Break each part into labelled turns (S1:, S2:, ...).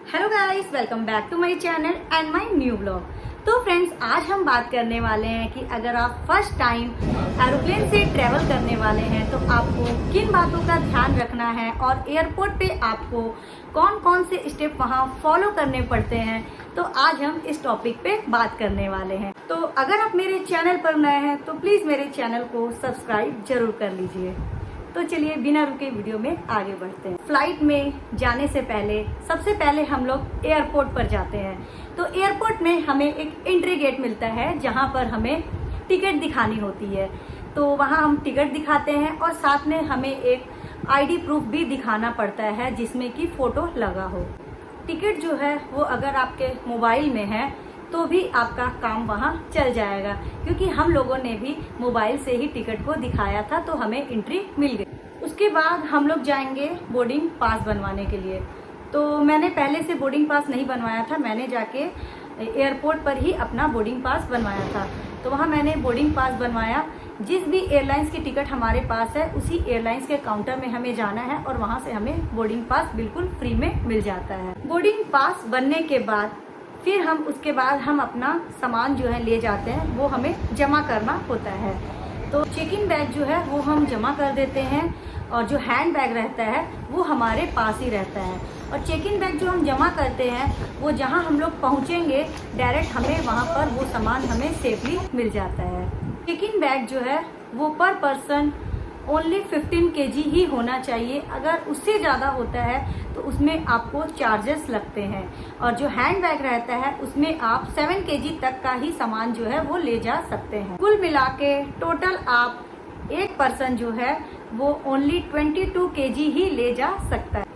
S1: Hello guys, welcome back to my channel and my new blog. तो friends, आज हम बात करने वाले हैं कि अगर आप फर्स्ट टाइम एरोप्लेन से ट्रेवल करने वाले हैं तो आपको किन बातों का ध्यान रखना है और एयरपोर्ट पे आपको कौन कौन से स्टेप वहां फॉलो करने पड़ते हैं। तो आज हम इस टॉपिक पे बात करने वाले हैं। तो अगर आप मेरे चैनल पर नए हैं तो प्लीज मेरे चैनल को सब्सक्राइब जरूर कर लीजिए। तो चलिए बिना रुके वीडियो में आगे बढ़ते हैं। फ्लाइट में जाने से पहले सबसे पहले हम लोग एयरपोर्ट पर जाते हैं। तो एयरपोर्ट में हमें एक एंट्री गेट मिलता है जहां पर हमें टिकट दिखानी होती है। तो वहां हम टिकट दिखाते हैं और साथ में हमें एक आईडी प्रूफ भी दिखाना पड़ता है जिसमें कि फोटो लगा हो। टिकट जो है वो अगर आपके मोबाइल में है तो भी आपका काम वहां चल जाएगा, क्योंकि हम लोगों ने भी मोबाइल से ही टिकट को दिखाया था तो हमें एंट्री मिल गई। उसके बाद हम लोग जाएंगे बोर्डिंग पास बनवाने के लिए। तो मैंने पहले से बोर्डिंग पास नहीं बनवाया था, मैंने जाके एयरपोर्ट पर ही अपना बोर्डिंग पास बनवाया था। तो वहाँ मैंने बोर्डिंग पास बनवाया। जिस भी एयरलाइंस की टिकट हमारे पास है उसी एयरलाइंस के काउंटर में हमें जाना है और वहाँ से हमें बोर्डिंग पास बिल्कुल फ्री में मिल जाता है। बोर्डिंग पास बनने के बाद फिर उसके बाद हम अपना सामान जो है ले जाते हैं, वो हमें जमा करना होता है। तो चेक इन बैग जो है वो हम जमा कर देते हैं और जो हैंड बैग रहता है वो हमारे पास ही रहता है। और चेक इन बैग जो हम जमा करते हैं वो जहां हम लोग पहुंचेंगे डायरेक्ट हमें वहां पर वो सामान हमें सेफली मिल जाता है। चेक इन बैग जो है वो पर पर्सन ओनली 15 kg ही होना चाहिए। अगर उससे ज़्यादा होता है तो उसमें आपको चार्जेस लगते हैं। और जो हैंड बैग रहता है उसमें आप 7 kg तक का ही सामान जो है वो ले जा सकते हैं। कुल मिला के टोटल आप एक पर्सन जो है वो ओनली 22 kg ही ले जा सकता है।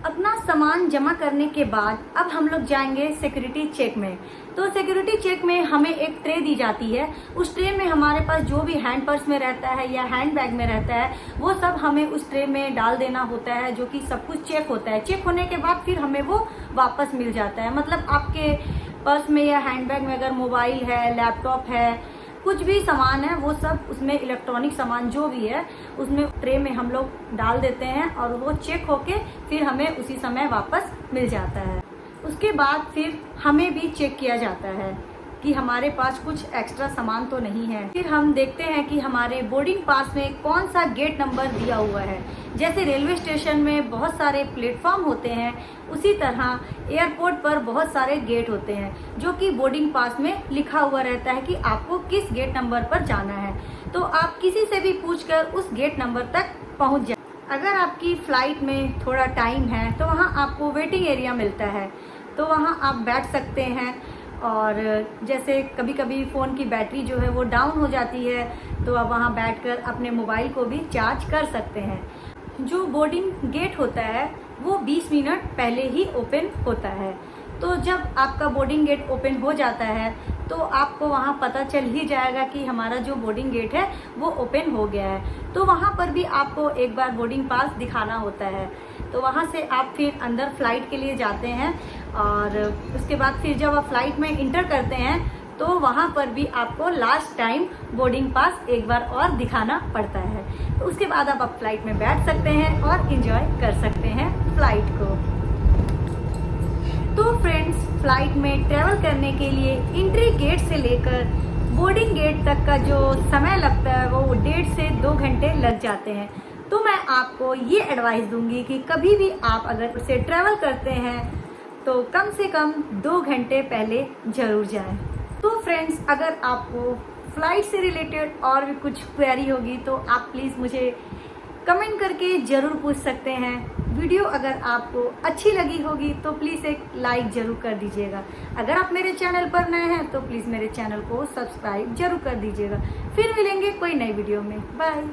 S1: अपना सामान जमा करने के बाद अब हम लोग जाएंगे सिक्योरिटी चेक में। तो सिक्योरिटी चेक में हमें एक ट्रे दी जाती है। उस ट्रे में हमारे पास जो भी हैंड पर्स में रहता है या हैंड बैग में रहता है वो सब हमें उस ट्रे में डाल देना होता है, जो कि सब कुछ चेक होता है। चेक होने के बाद फिर हमें वो वापस मिल जाता है। मतलब आपके पर्स में या हैंड बैग में अगर मोबाइल है, लैपटॉप है, कुछ भी सामान है, वो सब उसमें इलेक्ट्रॉनिक सामान जो भी है उसमें ट्रे में हम लोग डाल देते हैं और वो चेक होके फिर हमें उसी समय वापस मिल जाता है। उसके बाद फिर हमें भी चेक किया जाता है कि हमारे पास कुछ एक्स्ट्रा सामान तो नहीं है। फिर हम देखते हैं कि हमारे बोर्डिंग पास में कौन सा गेट नंबर दिया हुआ है। जैसे रेलवे स्टेशन में बहुत सारे प्लेटफॉर्म होते हैं, उसी तरह एयरपोर्ट पर बहुत सारे गेट होते हैं जो कि बोर्डिंग पास में लिखा हुआ रहता है कि आपको किस गेट नंबर पर जाना है। तो आप किसी से भी पूछकर उस गेट नंबर तक पहुंच जाए। अगर आपकी फ्लाइट में थोड़ा टाइम है तो वहाँ आपको वेटिंग एरिया मिलता है, तो वहाँ आप बैठ सकते हैं। और जैसे कभी कभी फ़ोन की बैटरी जो है वो डाउन हो जाती है तो आप वहाँ बैठकर अपने मोबाइल को भी चार्ज कर सकते हैं। जो बोर्डिंग गेट होता है वो 20 मिनट पहले ही ओपन होता है। तो जब आपका बोर्डिंग गेट ओपन हो जाता है तो आपको वहाँ पता चल ही जाएगा कि हमारा जो बोर्डिंग गेट है वो ओपन हो गया है। तो वहाँ पर भी आपको एक बार बोर्डिंग पास दिखाना होता है। तो वहाँ से आप फिर अंदर फ्लाइट के लिए जाते हैं और उसके बाद फिर जब आप फ्लाइट में इंटर करते हैं तो वहाँ पर भी आपको लास्ट टाइम बोर्डिंग पास एक बार और दिखाना पड़ता है। तो उसके बाद आप फ्लाइट में बैठ सकते हैं और एंजॉय कर सकते हैं फ्लाइट को। तो फ्रेंड्स, फ्लाइट में ट्रेवल करने के लिए एंट्री गेट से लेकर बोर्डिंग गेट तक का जो समय लगता है वो 1.5 से 2 घंटे लग जाते हैं। तो मैं आपको ये एडवाइस दूंगी कि कभी भी आप अगर उसे ट्रैवल करते हैं तो कम से कम 2 घंटे पहले जरूर जाएं। तो फ्रेंड्स, अगर आपको फ्लाइट से रिलेटेड और भी कुछ क्वेरी होगी तो आप प्लीज़ मुझे कमेंट करके ज़रूर पूछ सकते हैं। वीडियो अगर आपको अच्छी लगी होगी तो प्लीज़ एक लाइक ज़रूर कर दीजिएगा। अगर आप मेरे चैनल पर नए हैं तो प्लीज़ मेरे चैनल को सब्सक्राइब जरूर कर दीजिएगा। फिर मिलेंगे कोई नई वीडियो में। बाय।